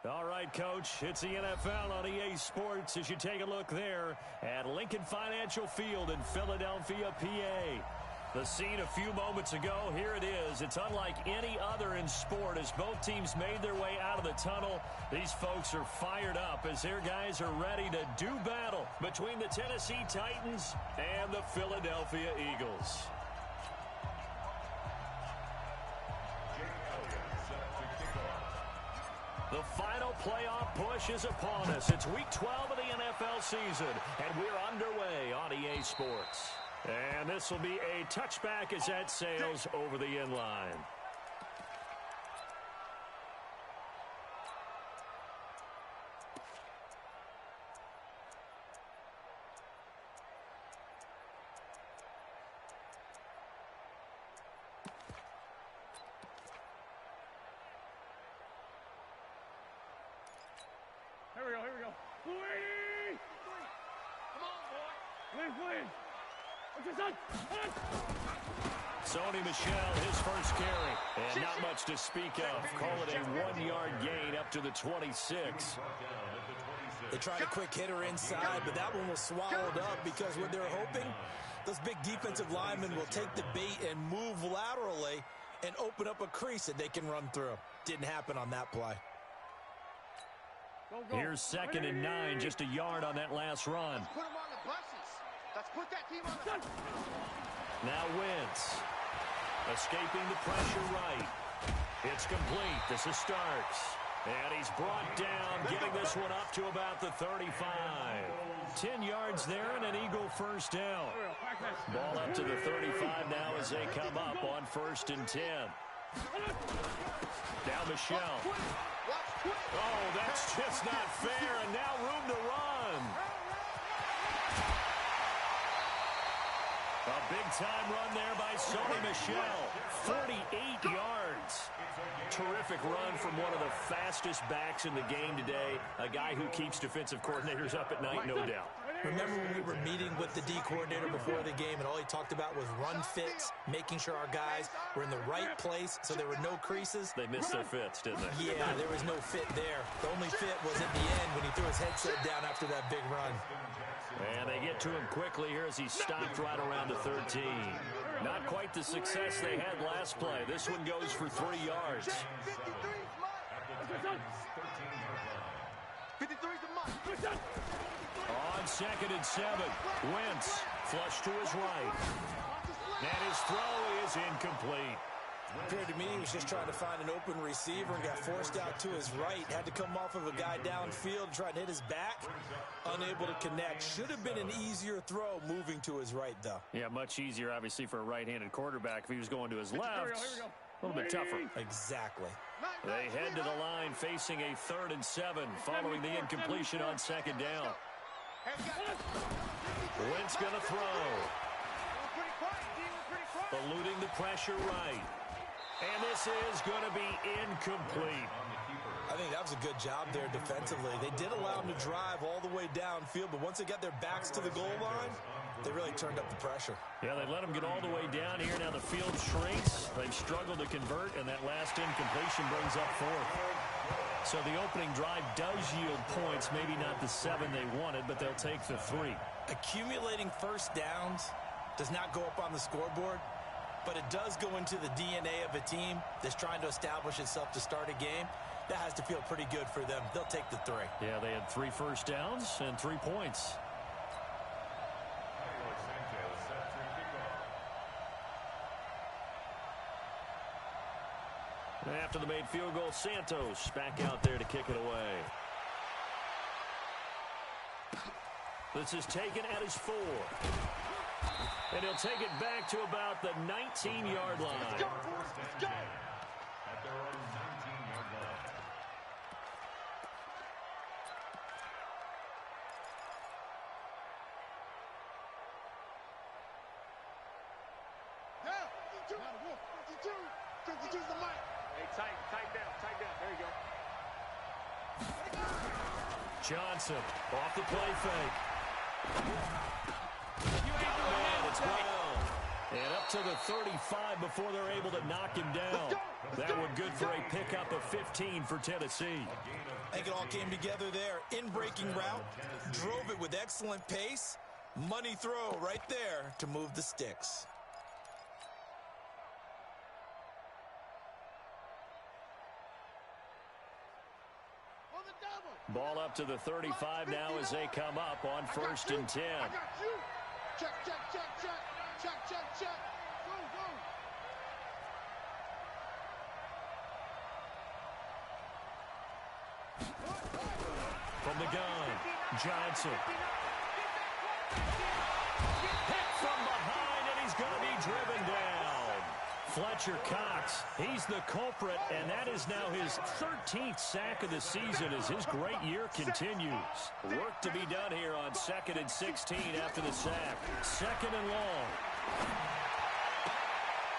All right, Coach, it's the NFL on EA Sports as you take a look there at Lincoln Financial Field in Philadelphia, PA. The scene a few moments ago, here it is. It's unlike any other in sport as both teams made their way out of the tunnel. These folks are fired up as their guys are ready to do battle between the Tennessee Titans and the Philadelphia Eagles. The final playoff push is upon us. It's Week 12 of the NFL season, and we're underway on EA Sports. And this will be a touchback as that sails over the end line. Here we go. Louis! Come on, boy. Please. What's your son? Sony Michel, his first carry. And not much to speak of. Call it a 1-yard gain up to the 26. They tried a quick hitter inside, but that one was swallowed up because what they're hoping, those big defensive linemen will take the bait and move laterally and open up a crease that they can run through. Didn't happen on that play. Here's 2nd and 9, just a yard on that last run. Let's put them on the buses. Let's put that team on the... Now Wentz. Escaping the pressure right. It's complete. This is Starks. And he's brought down, getting this one up to about the 35. 10 yards there and an Eagle first down. Ball up to the 35 now as they come up on 1st and 10. Now Michel. Oh, that's just not fair, and now room to run. A big-time run there by Sony Michel. 48 yards. Terrific run from one of the fastest backs in the game today, a guy who keeps defensive coordinators up at night, no doubt. Remember when we were meeting with the D coordinator before the game and all he talked about was run fits, making sure our guys were in the right place so there were no creases? They missed their fits, didn't they? Yeah, there was no fit there. The only fit was at the end when he threw his headset down after that big run. And they get to him quickly here as he stopped right around the 13. Not quite the success they had last play. This one goes for 3 yards. 53's the mark. On 2nd and 7, Wentz flush to his right. And his throw is incomplete. Appeared to me he was just trying to find an open receiver and got forced out to his right. Had to come off of a guy downfield, try to hit his back. Unable to connect. Should have been an easier throw moving to his right, though. Yeah, much easier, obviously, for a right-handed quarterback. If he was going to his left, a little bit tougher. Exactly. They head to the line facing a 3rd and 7 following the incompletion on 2nd down. Wentz going to throw. Eluding the pressure right. And this is going to be incomplete. I think that was a good job there defensively. They did allow him to drive all the way downfield, but once they got their backs to the goal line, they really turned up the pressure. Yeah, they let him get all the way down here. Now the field shrinks. They've struggled to convert, and that last incompletion brings up 4th. So the opening drive does yield points, maybe not the 7 they wanted, but they'll take the 3. Accumulating first downs does not go up on the scoreboard, but it does go into the DNA of a team that's trying to establish itself to start a game. That has to feel pretty good for them. They'll take the 3. Yeah, they had 3 first downs and 3 points. After the made field goal, Santos back out there to kick it away. This is taken at his 4. And he'll take it back to about the 19-yard line. Let's go, boys. Let's go. At their own 19-yard line. Yeah, 52. 52's the mic. Hey, tight down. There you go. Johnson off the play fake. You ain't doing that. It's ground. And up to the 35 before they're able to knock him down. That one good for a pickup of 15 for Tennessee. I think it all came together there. In-breaking route, drove it with excellent pace. Money throw right there to move the sticks. Ball up to the 35 now as they come up on 1st and 10. I got you. Check, check, check, check. Check, check, check. Go, go. From the gun, Johnson. Hit from behind, and he's going to be driven down. Fletcher Cox, he's the culprit, and that is now his 13th sack of the season as his great year continues. Work to be done here on 2nd and 16 after the sack. 2nd and long.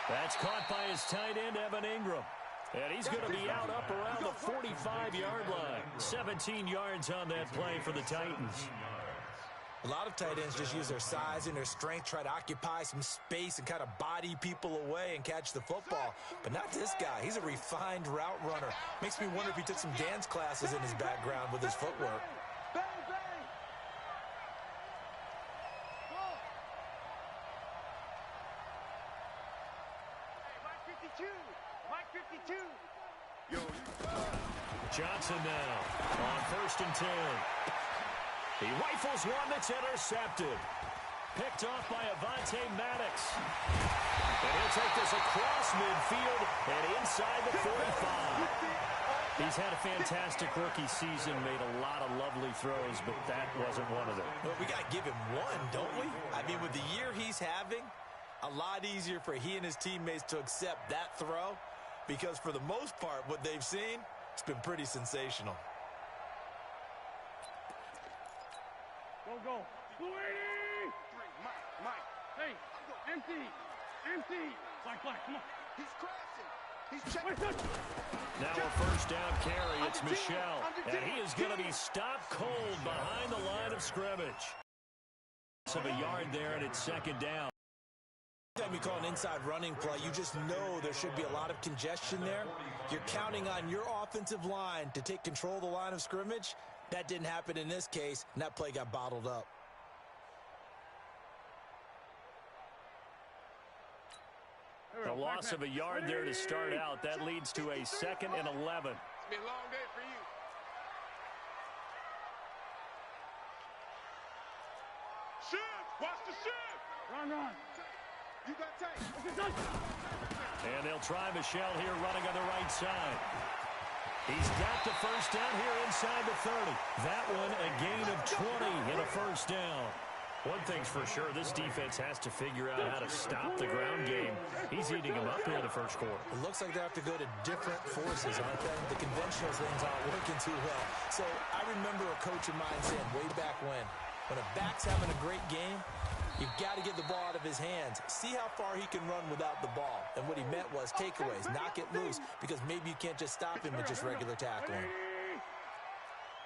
That's caught by his tight end, Evan Ingram. And he's going to be out up around the 45-yard line. 17 yards on that play for the Titans. A lot of tight ends just use their size and their strength, try to occupy some space and kind of body people away and catch the football. But not this guy. He's a refined route runner. Makes me wonder if he took some dance classes in his background with his footwork. Bang, bang. Hey, Mike 52. Yo. Johnson now on 1st and 10. He rifles one that's intercepted. Picked off by Avonte Maddox. And he'll take this across midfield and inside the 45. He's had a fantastic rookie season, made a lot of lovely throws, but that wasn't one of them. Well, we got to give him one, don't we? I mean, with the year he's having, a lot easier for he and his teammates to accept that throw because for the most part, what they've seen, it's been pretty sensational. Go. 280. Mike. Hey, empty. Black, come on. He's crashing. He's checking. Now a 1st down carry. It's Michelle. And he is going to be stopped cold behind the line of scrimmage. Of a yard there, and it's 2nd down. Anytime you call an inside running play, you just know there should be a lot of congestion there. You're counting on your offensive line to take control of the line of scrimmage. That didn't happen in this case, and that play got bottled up. The loss of a yard there to start out. That leads to a 2nd and 11. It's been a long day for you. Shift! Watch the shift! Run. You got tape. And they'll try Michelle here running on the right side. He's got the 1st down here inside the 30. That one a gain of 20 and a 1st down. One thing's for sure, this defense has to figure out how to stop the ground game. He's eating them up here in the 1st quarter. It looks like they have to go to different forces, aren't they? The conventional things aren't working too well. So I remember a coach of mine saying way back when a back's having a great game, you've got to get the ball out of his hands. See how far he can run without the ball. And what he meant was takeaways, knock it loose, because maybe you can't just stop him with just regular tackling.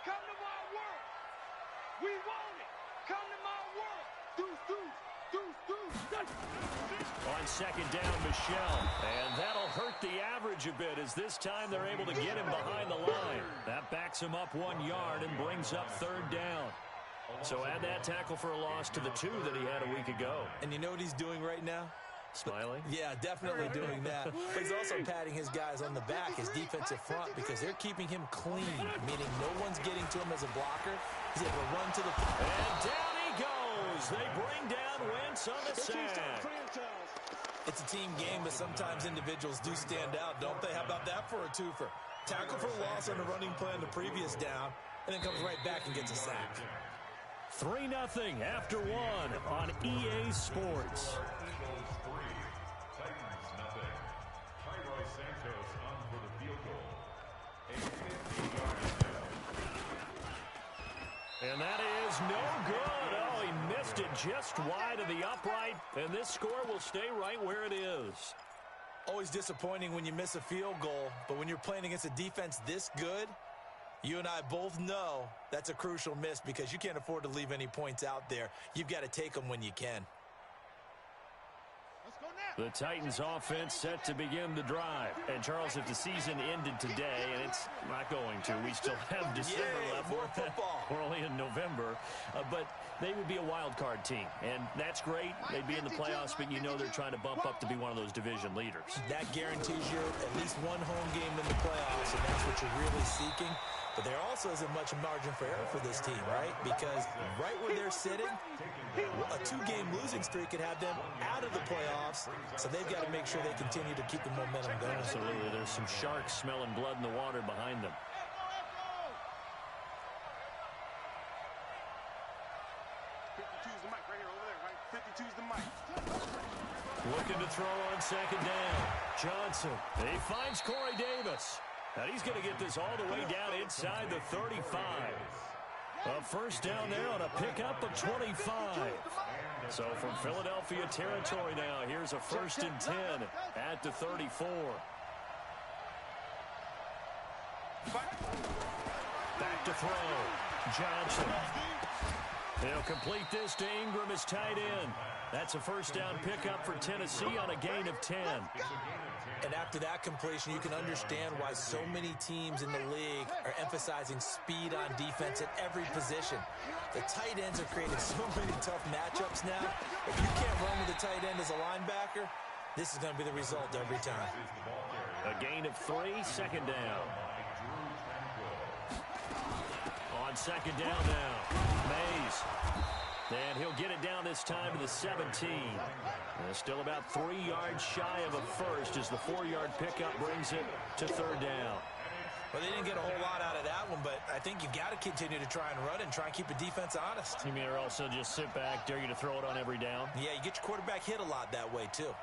Come to my work. We want it. Come to my work. Deuce. On 2nd down, Michelle. And that'll hurt the average a bit as this time they're able to get him behind the line. That backs him up 1 yard and brings up 3rd down. So add that tackle for a loss to the 2 that he had a week ago. And you know what he's doing right now? Smiling? Yeah, definitely doing that. But he's also patting his guys on the back, his defensive front, because they're keeping him clean, meaning no one's getting to him as a blocker. He's able to run to the... And down he goes. They bring down Wentz on the sack. It's a team game, but sometimes individuals do stand out, don't they? How about that for a twofer? Tackle for loss on the running play on the previous down, and then comes right back and gets a sack. 3-0 after 1 on EA Sports. Eagles 3, Titans nothing. Tyroy Santos on for the field goal. A 50-yard attempt. And that is no good. Oh, he missed it just wide of the upright, and this score will stay right where it is. Always disappointing when you miss a field goal, but when you're playing against a defense this good, you and I both know that's a crucial miss because you can't afford to leave any points out there. You've got to take them when you can. Let's The Titans offense set to begin the drive. And, Charles, if the season ended today, and it's not going to, we still have December left. More football. We're only in November. But they would be a wild card team. And that's great. They'd be in the playoffs, but you know they're trying to bump up to be one of those division leaders. That guarantees you at least one home game in the playoffs, and that's what you're really seeking. But there also isn't much margin for error for this team, right? Because right where they're sitting, a 2-game losing streak could have them out of the playoffs, so they've got to make sure they continue to keep the momentum going. Absolutely. There's some sharks smelling blood in the water behind them. Looking to throw on second down. Johnson. He finds Corey Davis. And he's going to get this all the way down inside the 35. A first down there on a pickup of 25. So from Philadelphia territory now, here's a 1st and 10 at the 34. Back to throw. Johnson. They'll complete this to Ingram as tight end. That's a first down pickup for Tennessee on a gain of 10. And after that completion, you can understand why so many teams in the league are emphasizing speed on defense at every position. The tight ends are creating so many tough matchups now. If you can't run with the tight end as a linebacker, this is going to be the result every time. A gain of 3, second down. On second down now, Mays. And he'll get it down this time to the 17. Still about 3 yards shy of a first as the 4-yard pickup brings it to 3rd down. Well, they didn't get a whole lot out of that one, but I think you've got to continue to try and run and try and keep the defense honest. You mean, or also just sit back, dare you to throw it on every down? Yeah, you get your quarterback hit a lot that way, too.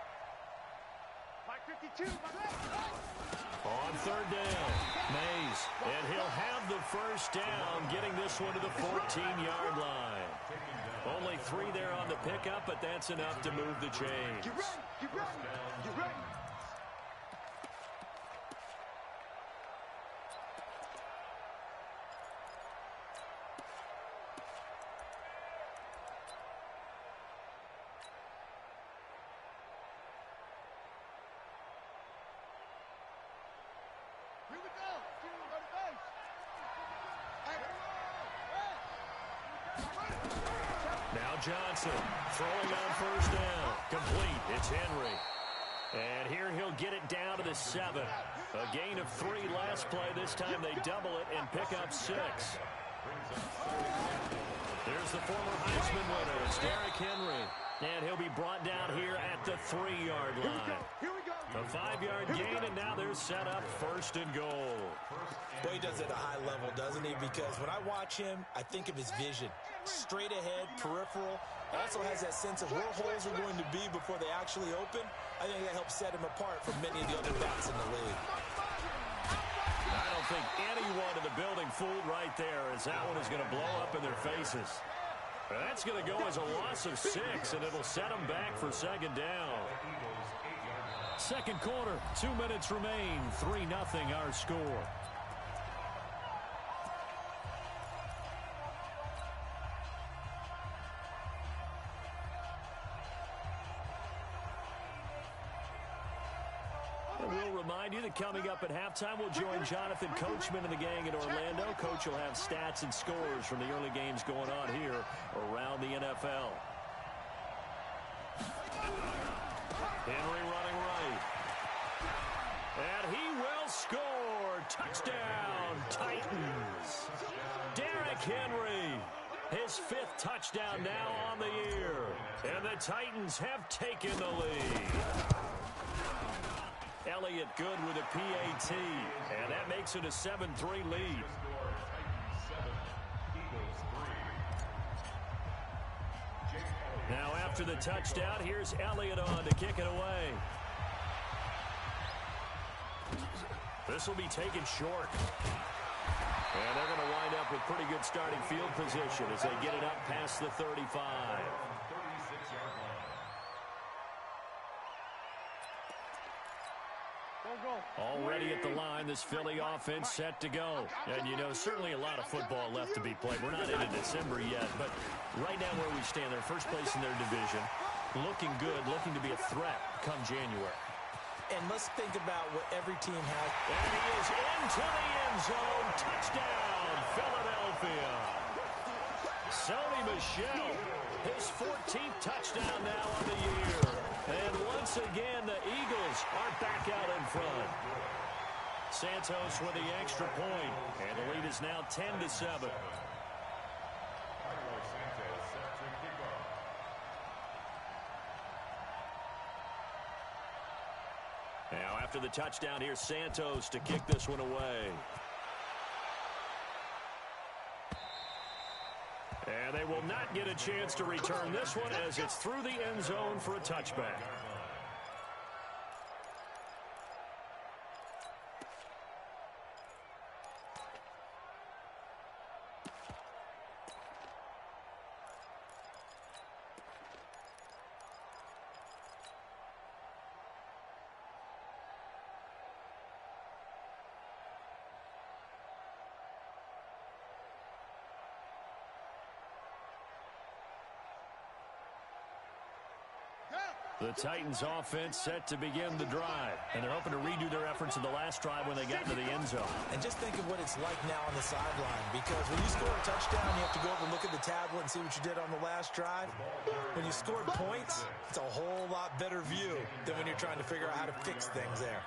On 3rd down, Mays. And he'll have the first down, getting this one to the 14-yard line. Only 3 there on the pickup, but that's enough to move the chains. Get ready, get ready, get ready. Here we go. Go to base. Now Johnson throwing on first down. Complete. It's Henry. And here he'll get it down to the 7. A gain of 3 last play. This time they double it and pick up 6. There's the former Heisman winner. It's Derrick Henry. And he'll be brought down here at the 3-yard line. Here we go. A 5-yard gain, and now they're set up 1st and goal. Boy, he does it at a high level, doesn't he? Because when I watch him, I think of his vision. Straight ahead, peripheral. Also has that sense of where holes are going to be before they actually open. I think that helps set him apart from many of the other backs in the league. I don't think anyone in the building fooled right there, as that one is going to blow up in their faces. That's going to go as a loss of 6, and it'll set them back for 2nd down. Second quarter, 2 minutes remain. 3-0 our score. We'll remind you that coming up at halftime, we'll join Jonathan Coachman and the gang in Orlando. Coach will have stats and scores from the early games going on here around the NFL. Henry running right. And he will score. Touchdown, Titans. Derrick Henry. His 5th touchdown now on the year. And the Titans have taken the lead. Elliott good with a PAT. And that makes it a 7-3 lead. Now after the touchdown, here's Elliott on to kick it away. This will be taken short. And they're going to wind up with pretty good starting field position as they get it up past the 35. Already at the line, this Philly offense set to go. And, you know, certainly a lot of football left to be played. We're not into December yet, but right now where we stand, they're first place in their division. looking good, looking to be a threat come January. And let's think about what every team has. And he is into the end zone. Touchdown, Philadelphia. Sony Michel, his 14th touchdown now on the year. And once again, the Eagles are back out in front. Santos with the extra point, and the lead is now 10-7. Now after the touchdown, here's Santos to kick this one away. And they will not get a chance to return this one as it's through the end zone for a touchback. The Titans offense set to begin the drive, and they're hoping to redo their efforts in the last drive when they got into the end zone. And just think of what it's like now on the sideline, because when you score a touchdown, you have to go over and look at the tablet and see what you did on the last drive. When you scored points, it's a whole lot better view than when you're trying to figure out how to fix things there.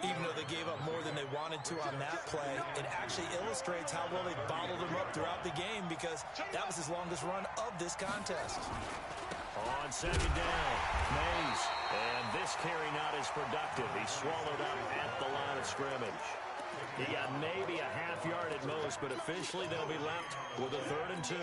Even though they gave up more than they wanted to on that play, it actually illustrates how well they bottled them up throughout the game, because that was his longest run of this contest. On second down, Mays. And this carry not as productive. He's swallowed up at the line of scrimmage. He got maybe a half yard at most, but officially they'll be left with a 3rd and 2.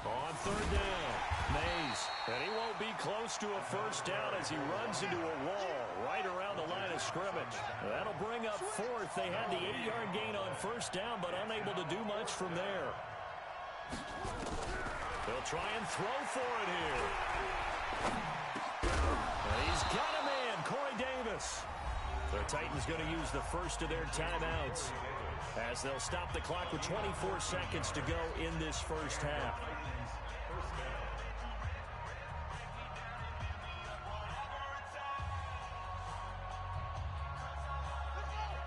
On 3rd down, Mays. And he won't be close to a first down as he runs into a wall right around the line of scrimmage. That'll bring up 4th. They had the 8-yard gain on first down, but unable to do much from there. They'll try and throw for it here. And he's got a man, Corey Davis. The Titans going to use the first of their timeouts as they'll stop the clock with 24 seconds to go in this first half.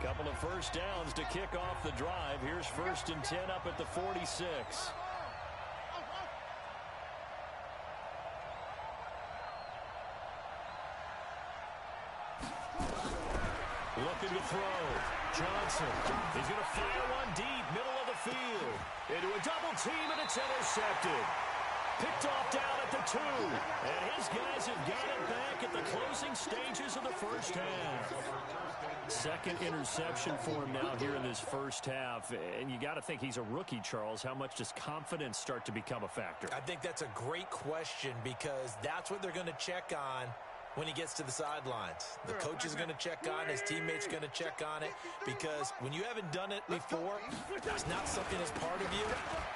Couple of first downs to kick off the drive. Here's 1st and 10 up at the 46. Looking to throw. Johnson. He's going to fire one deep, middle of the field. Into a double team, and it's intercepted. Picked off down at the 2. And his guys have got it back at the closing stages of the first half. Second interception for him now here in this first half. And you got to think he's a rookie, Charles. How much does confidence start to become a factor? I think that's a great question, because that's what they're going to check on when he gets to the sidelines. The coach is going to check on it. His teammates going to check on it, because when you haven't done it before, it's not something that's part of you.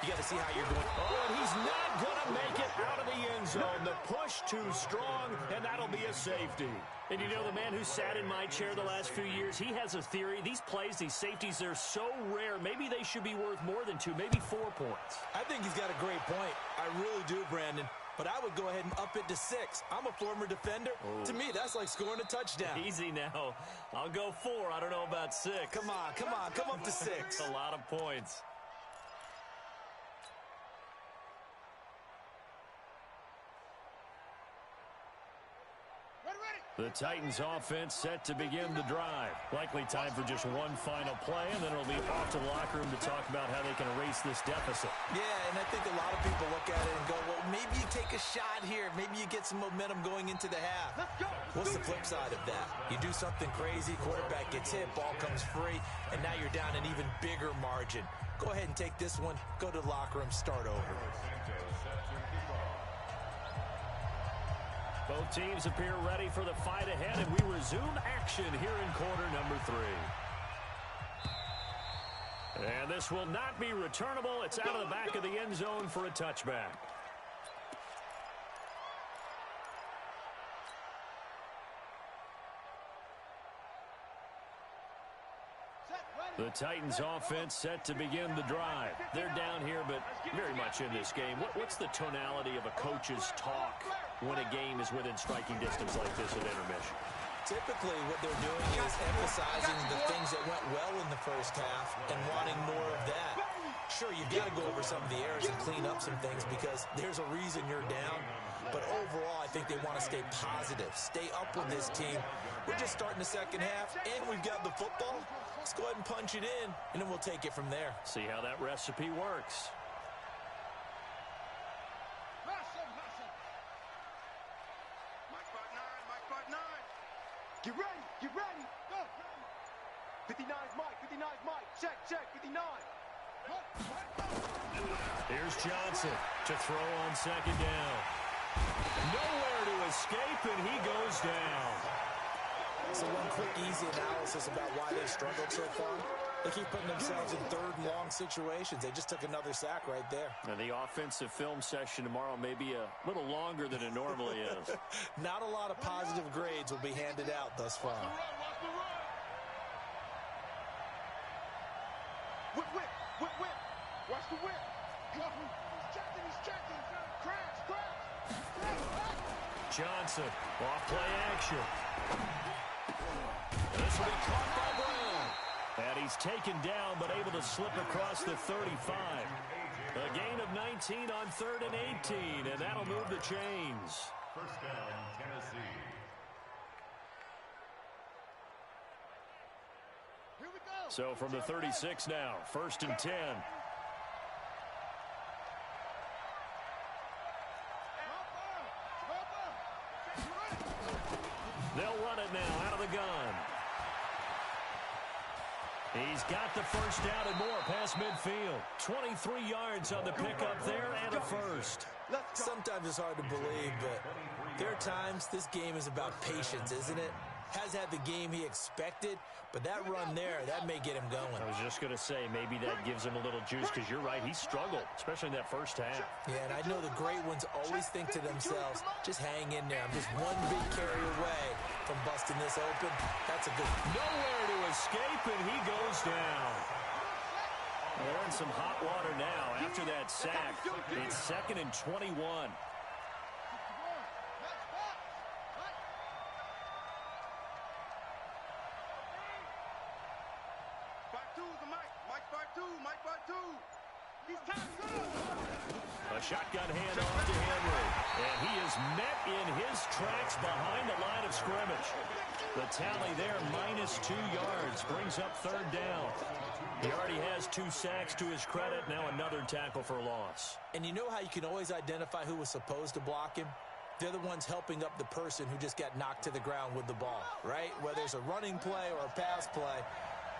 You got to see how you're going. Oh, and he's not going to make it out of the end zone. The push too strong, and that'll be a safety. And you know, the man who sat in my chair the last few years, he has a theory. These plays, these safeties, they're so rare. Maybe they should be worth more than 2, maybe 4 points. I think he's got a great point. I really do, Brandon. But I would go ahead and up it to 6. I'm a former defender. Oh. To me, that's like scoring a touchdown. Easy now. I'll go 4. I don't know about 6. Come on. Come up to 6. A lot of points. The Titans offense set to begin the drive. Likely time for just one final play, and then it'll be off to the locker room to talk about how they can erase this deficit. Yeah, and I think a lot of people look at it and go, well, maybe you take a shot here. Maybe you get some momentum going into the half. What's the flip side of that? You do something crazy, quarterback gets hit, ball comes free, and now you're down an even bigger margin. Go ahead and take this one, go to the locker room, start over. Both teams appear ready for the fight ahead, and we resume action here in quarter number 3. And this will not be returnable. It's out of the back of the end zone for a touchback. The Titans offense set to begin the drive. They're down here, but very much in this game. What's the tonality of a coach's talk when a game is within striking distance like this at intermission? Typically, what they're doing is emphasizing the things that went well in the first half and wanting more of that. Sure, you've got to go over some of the errors and clean up some things because there's a reason you're down. But overall, I think they want to stay positive, stay up with this team. We're just starting the second half, and we've got the football. Let's go ahead and punch it in, and then we'll take it from there. See how that recipe works. Get ready, get ready. Go. 59's Mike, 59's Mike. Check, 59. Here's Johnson to throw on second down. Nowhere to escape, and he goes down. So one quick, easy analysis about why they've struggled so far. They keep putting themselves in third and long situations. They just took another sack right there. And the offensive film session tomorrow may be a little longer than it normally is. Not a lot of positive grades will be handed out thus far. Whip. Watch the whip. He's checking. Crash. Johnson, off play action. This will be caught by Brown. And he's taken down, but able to slip across the 35. A gain of 19 on 3rd and 18, and that'll move the chains. First down, Tennessee. Here we go. So from the 36 now, 1st and 10. They'll run it now out of the gun. He's got the first down and more past midfield. 23 yards on the pickup there and a first. Sometimes it's hard to believe, but there are times this game is about patience, isn't it? Has had the game he expected, but that run there, that may get him going. I was just going to say, maybe that gives him a little juice, because you're right, he struggled, especially in that first half. Yeah, and I know the great ones always think to themselves, just hang in there. I'm just one big carry away from busting this open. That's a good... Nowhere to escape, and he goes down. Well, they're in some hot water now after that sack. It's 2nd and 21. A shotgun handoff to Henry. And he is met in his tracks behind the line of scrimmage. The tally there, -2 yards, brings up 3rd down. He already has 2 sacks to his credit. Now another tackle for loss. And you know how you can always identify who was supposed to block him? They're the ones helping up the person who just got knocked to the ground with the ball, right? Whether it's a running play or a pass play,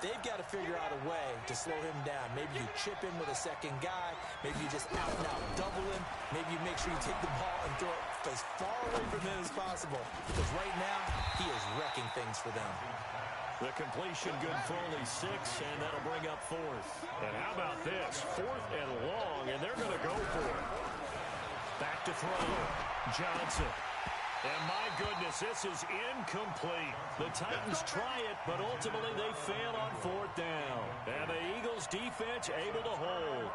they've got to figure out a way to slow him down. Maybe you chip him with a second guy. Maybe you just out and out double him. Maybe you make sure you take the ball and throw it as far away from him as possible. Because right now, he is wrecking things for them. The completion good for only 6, and that'll bring up 4th. And how about this? 4th and long, and they're going to go for it. Back to throw. Johnson. And my goodness, this is incomplete. The Titans try it, but ultimately they fail on 4th down. And the Eagles defense able to hold.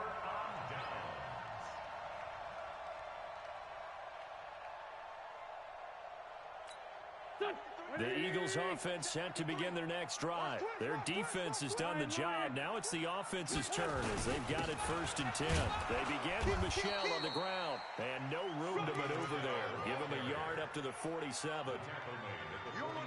The Eagles offense set to begin their next drive. Their defense has done the job. Now it's the offense's turn as they've got it 1st and 10. They begin with Michel on the ground. And no room to maneuver there. Give him a yard up to the 47.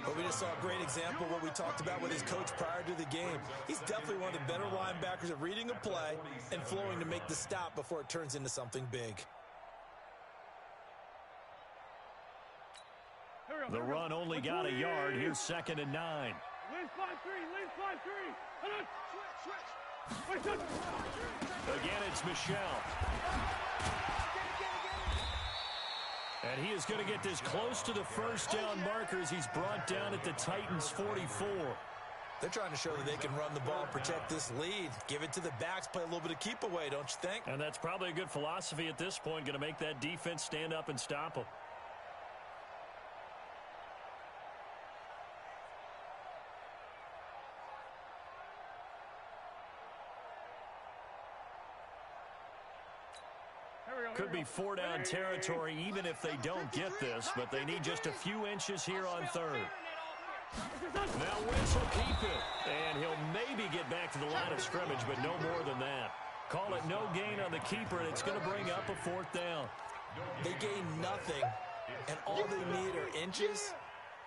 But we just saw a great example of what we talked about with his coach prior to the game. He's definitely one of the better linebackers at reading a play and flowing to make the stop before it turns into something big. The run only got a yard. Here's 2nd and 9. Lynch 5-3. Switch. Again, it's Michel. And he is going to get this close to the first down markers. He's brought down at the Titans' 44. They're trying to show that they can run the ball, protect this lead. Give it to the backs, play a little bit of keep away, don't you think? And that's probably a good philosophy at this point, going to make that defense stand up and stop them. Could be 4-down territory even if they don't get this, but they need just a few inches here on third. Now Wentz will keep it, and he'll maybe get back to the line of scrimmage, but no more than that. Call it no gain on the keeper, and it's going to bring up a 4th down. They gain nothing, and all they need are inches.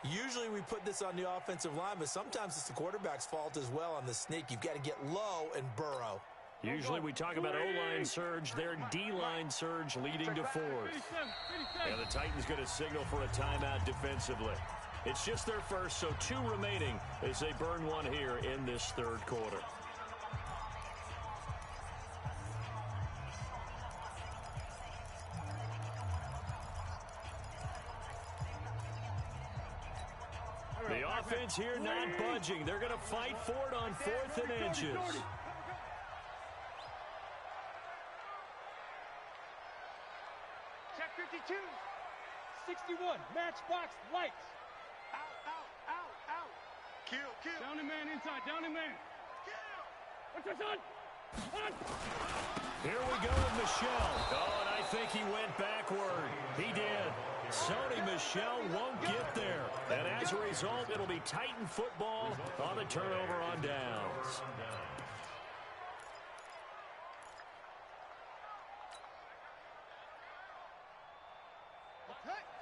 Usually we put this on the offensive line, but sometimes it's the quarterback's fault as well on the sneak. You've got to get low and burrow. Usually we talk about O-line surge, their D-line surge leading to 4th. And the Titans going to signal for a timeout defensively. It's just their first, so 2 remaining as they burn one here in this 3rd quarter. The offense here not budging. They're going to fight for it on 4th and inches. Check 52. 61. Matchbox lights. Out. Kill. Down the man inside. Down the man. Kill. What's your son? On. Here we go with Michel. Oh, and I think he went backward. He did. Sony Michel won't get there. And as a result, it'll be Titan football on the turnover on downs.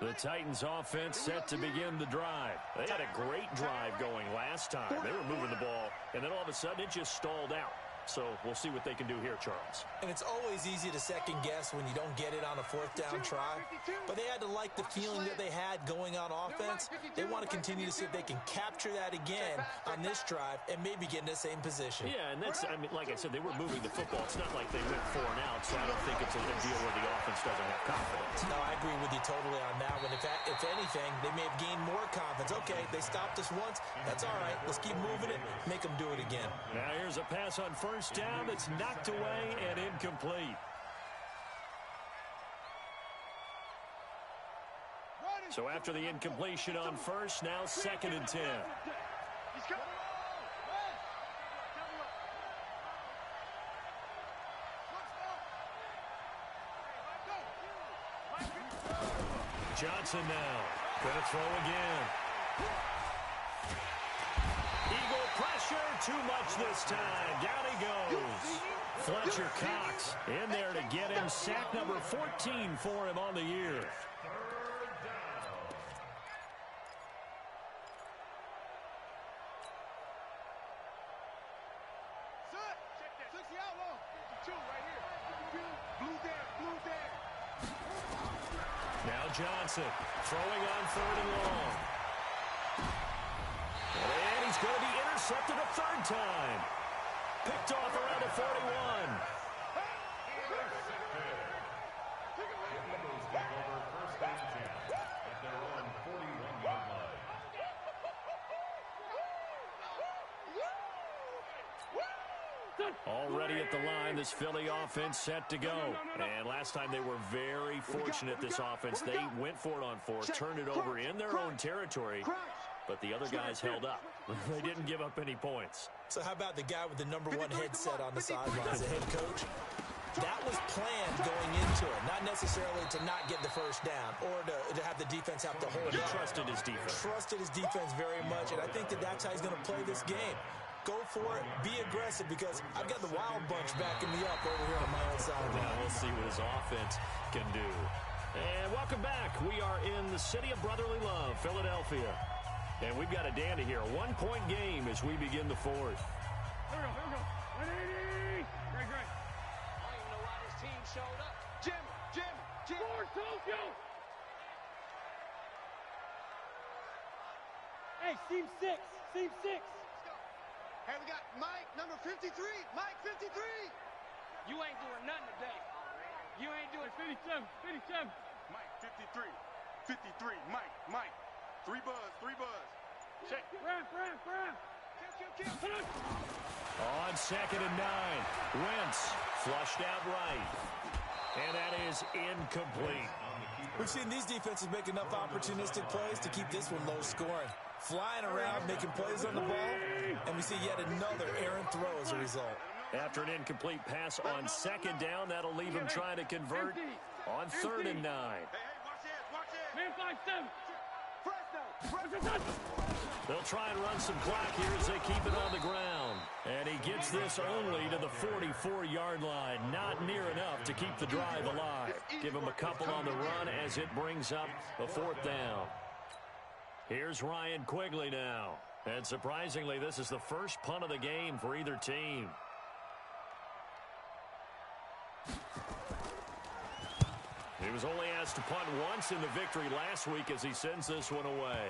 The Titans offense set to begin the drive. They had a great drive going last time. They were moving the ball, and then all of a sudden it just stalled out. So we'll see what they can do here, Charles. And it's always easy to second guess when you don't get it on a 4th down try. But they had to like the feeling that they had going on offense. They want to continue to see if they can capture that again on this drive and maybe get in the same position. Yeah, and that's, I mean, like I said, they were moving the football. It's not like they went 4 and out, so I don't think it's a deal where the offense doesn't have confidence. No, I agree with you totally on that one. If anything, they may have gained more confidence. Okay, they stopped us once. That's all right. Let's keep moving it. Make them do it again. Now here's a pass on 1st down that's knocked away and incomplete. So after the incompletion on 1st, now 2nd and 10. Johnson now. Gonna throw again. Eagle pressure, too much this time. Down he goes. Fletcher Cox in there to get him. Sack number 14 for him on the year. Now Johnson throwing on 3rd and long. And he's going to be intercepted a 3rd time. Picked off around the 41. Already at the line, this Philly offense set to go. And last time they were very fortunate, this offense. They went for it on 4th, turned it over in their own territory, but the other guys held up. They didn't give up any points. So how about the guy with the number 1 headset on the sidelines, the head coach? That was planned going into it, not necessarily to not get the 1st down or to have the defense have to hold He up. trusted his defense. Trusted his defense very much, and I think that's how he's going to play this game. Go for it. Be aggressive, because I've got the Wild Bunch backing me up over here on my own side. Now we'll see what his offense can do. And welcome back. We are in the city of brotherly love, Philadelphia. And we've got a dandy here. A 1-point game as we begin the 4th. Here we go. 180. Great. I don't even know why this team showed up. Jim. Score, Tokyo. Hey, seam 6. Hey, we got Mike, number 53. Mike, 53. You ain't doing nothing today. You ain't doing 57. Mike, 53. 53. Mike. 3 buzz. Check. Brad. Kill. On 2nd and 9. Wentz flushed out right. And that is incomplete. We've seen these defenses make enough opportunistic plays to keep this one low scoring. Flying around, making plays on the ball, and we see yet another errant throw as a result. After an incomplete pass on second down, that'll leave him trying to convert on 3rd and 9. Hey, watch this, watch this. Man, 5-7. Fresno. They'll try and run some clock here as they keep it on the ground. And he gets this only to the 44-yard line. Not near enough to keep the drive alive. Give him a couple on the run as it brings up a 4th down. Here's Ryan Quigley now. And surprisingly, this is the first punt of the game for either team. He was only asked to punt once in the victory last week as he sends this one away.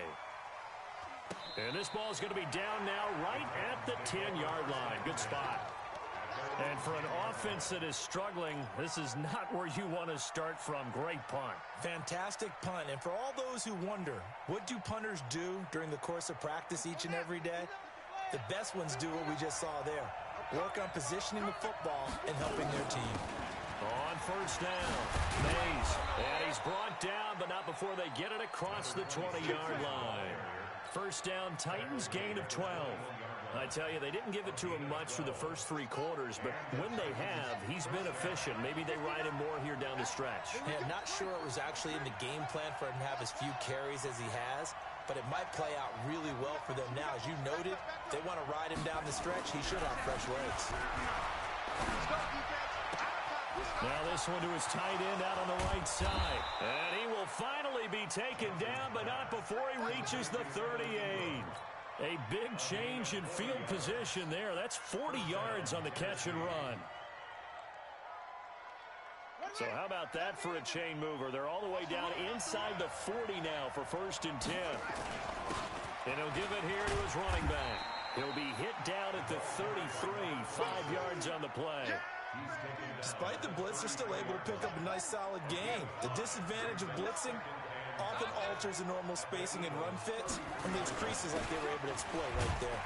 And this ball is going to be down now right at the 10-yard line. Good spot. And for an offense that is struggling, this is not where you want to start from. Great punt. Fantastic punt. And for all those who wonder, what do punters do during the course of practice each and every day? The best ones do what we just saw there. Work on positioning the football and helping their team. On 1st down, Mays. And he's brought down, but not before they get it across the 20-yard line. 1st down, Titans, gain of 12. I tell you, they didn't give it to him much through the first 3 quarters, but when they have, he's been efficient. Maybe they ride him more here down the stretch. Yeah, not sure it was actually in the game plan for him to have as few carries as he has, but it might play out really well for them now. As you noted, they want to ride him down the stretch. He should have fresh legs. Now this one to his tight end out on the right side. And he will finally be taken down, but not before he reaches the 38. A big change in field position there. That's 40 yards on the catch and run. So how about that for a chain mover? They're all the way down inside the 40 now for 1st and 10. And he'll give it here to his running back. He'll be hit down at the 33, 5 yards on the play. Despite the blitz, they're still able to pick up a nice solid gain. The disadvantage of blitzing often alters the normal spacing and run fits and leaves creases like they were able to exploit right there.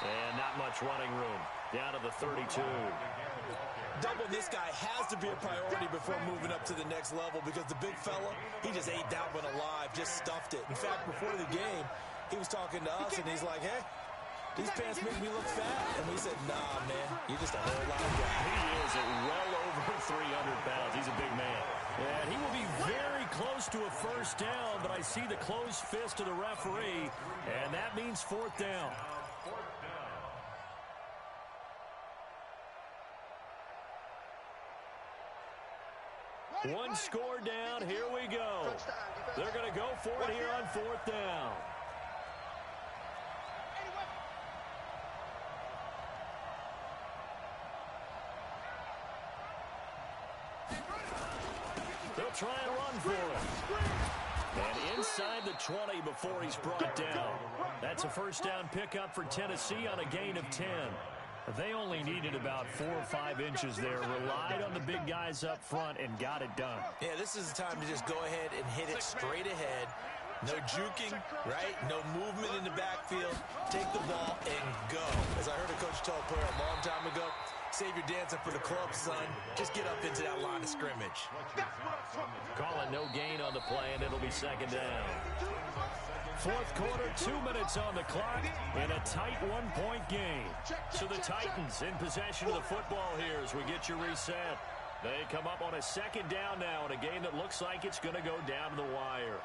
And not much running room. Down to the 32. Doubling this guy has to be a priority before moving up to the next level because the big fella, he just ate that one alive, just stuffed it. In fact, before the game, he was talking to us and he's like, hey, these pants make me look fat. And we said, nah, man, you're just a whole lot of guy. He is at well over 300 pounds. He's a big man. And he will be very close to a 1st down, but I see the closed fist of the referee, and that means 4th down. One score down. Here we go. They're going to go for it here on 4th down. They'll try and run for it. And inside the 20 before he's brought down. That's a 1st down pickup for Tennessee on a gain of 10. They only needed about 4 or 5 inches there. Relied on the big guys up front and got it done. Yeah, this is the time to just go ahead and hit it straight ahead. No juking, right? No movement in the backfield. Take the ball and go. As I heard a coach tell a player a long time ago, save your dancing for the club, son. Just get up into that line of scrimmage. Call it no gain on the play, and it'll be 2nd down. 4th quarter, 2 minutes on the clock, in a tight 1-point game. So the Titans in possession of the football here as we get you reset. They come up on a 2nd down now in a game that looks like it's going to go down to the wire.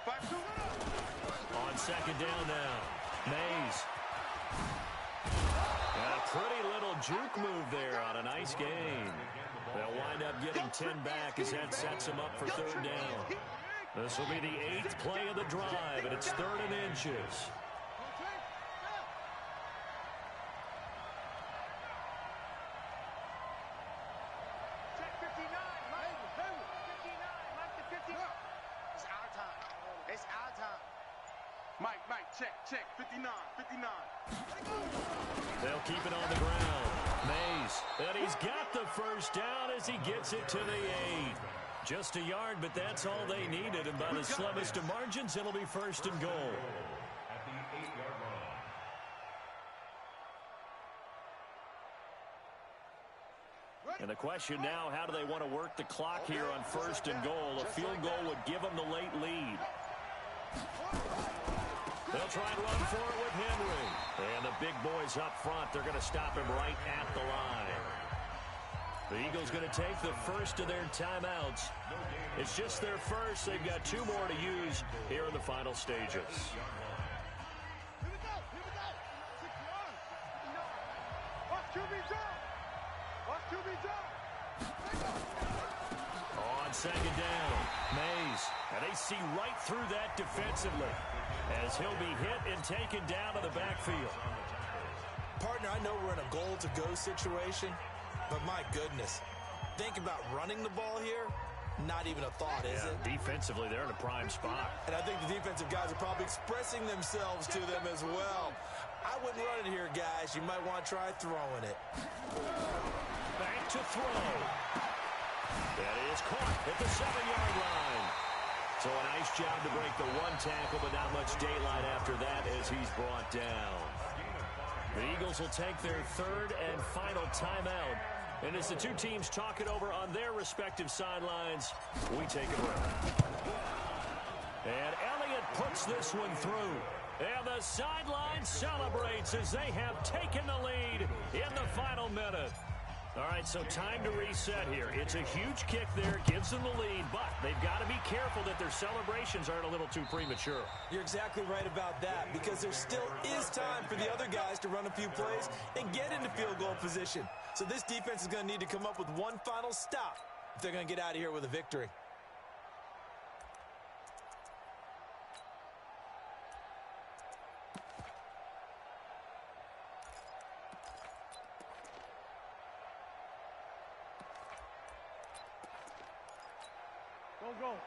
On 2nd down now, Mays. And a pretty little juke move there on a nice game. They'll wind up getting 10 back as that sets them up for 3rd down. This will be the 8th play of the drive, and it's 3rd and inches. Check 59, Mike. 59, Mike to 59. It's our time. It's our time. Mike, check. 59. They'll keep it on the ground. Mays, and he's got the 1st down as he gets it to the 8. Just a yard, but that's all they needed, and by the slimmest of margins, it'll be 1st and goal. At the 8-yard line. And the question now, how do they want to work the clock here on 1st and goal? A field goal would give them the late lead. They'll try and run for it with Henry. And the big boys up front, they're going to stop him right at the line. The Eagles going to take the first of their timeouts. It's just their first. They've got 2 more to use here in the final stages. On second down, Mays. And they see right through that defensively as he'll be hit and taken down to the backfield. Partner, I know we're in a goal-to-go situation, but my goodness, think about running the ball here. Not even a thought, is it? Defensively, they're in a prime spot. And I think the defensive guys are probably expressing themselves to them as well. I wouldn't run it here, guys. You might want to try throwing it. Back to throw. That is caught at the 7-yard line. So a nice job to break the 1 tackle, but not much daylight after that as he's brought down. The Eagles will take their 3rd and final timeout. And as the 2 teams talk it over on their respective sidelines, we take a break. And Elliott puts this one through. And the sideline celebrates as they have taken the lead in the final minute. All right, so time to reset here. It's a huge kick there, gives them the lead, but they've got to be careful that their celebrations aren't a little too premature. You're exactly right about that, because there still is time for the other guys to run a few plays and get into field goal position. So this defense is going to need to come up with one final stop if they're going to get out of here with a victory.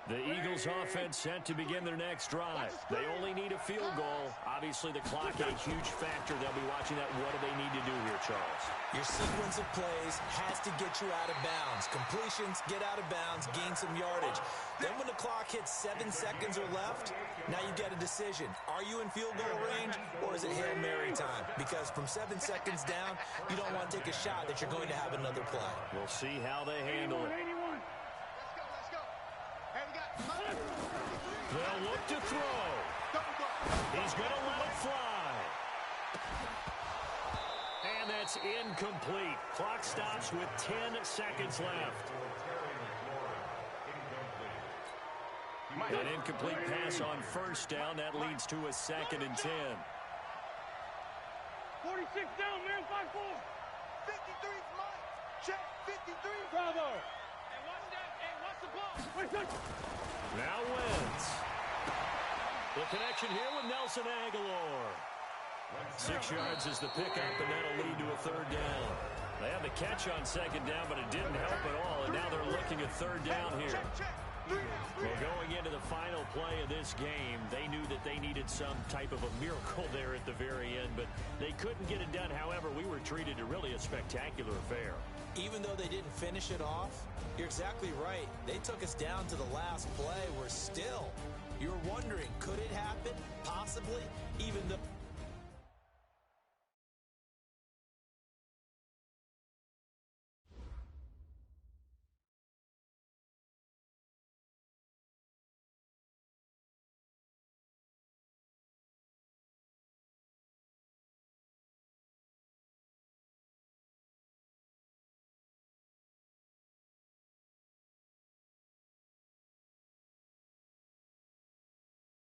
The Eagles offense set to begin their next drive. They only need a field goal. Obviously, the clock a huge factor. They'll be watching that. What do they need to do here, Charles? Your sequence of plays has to get you out of bounds. Completions, get out of bounds, gain some yardage. Then when the clock hits 7 seconds or left, now you get a decision. Are you in field goal range, or is it Hail Mary time? Because from 7 seconds down, you don't want to take a shot that you're going to have another play. We'll see how they handle it. They'll look to throw. He's going to let it fly. And that's incomplete. Clock stops with 10 seconds left. An incomplete pass on first down. That leads to a 2nd and 10. 46 down, man, 5-4. 53 's mine. Check, 53. Bravo. Hey, what's the ball? Now Wentz. The connection here with Nelson Aguilar. 6 yards is the pickup, and that'll lead to a 3rd down. They had the catch on 2nd down, but it didn't help at all, and now they're looking at 3rd down here. Well, going into the final play of this game, they knew that they needed some type of a miracle there at the very end, but they couldn't get it done. However, we were treated to really a spectacular affair. Even though they didn't finish it off, you're exactly right. They took us down to the last play. We're still, you're wondering, could it happen? Possibly, even though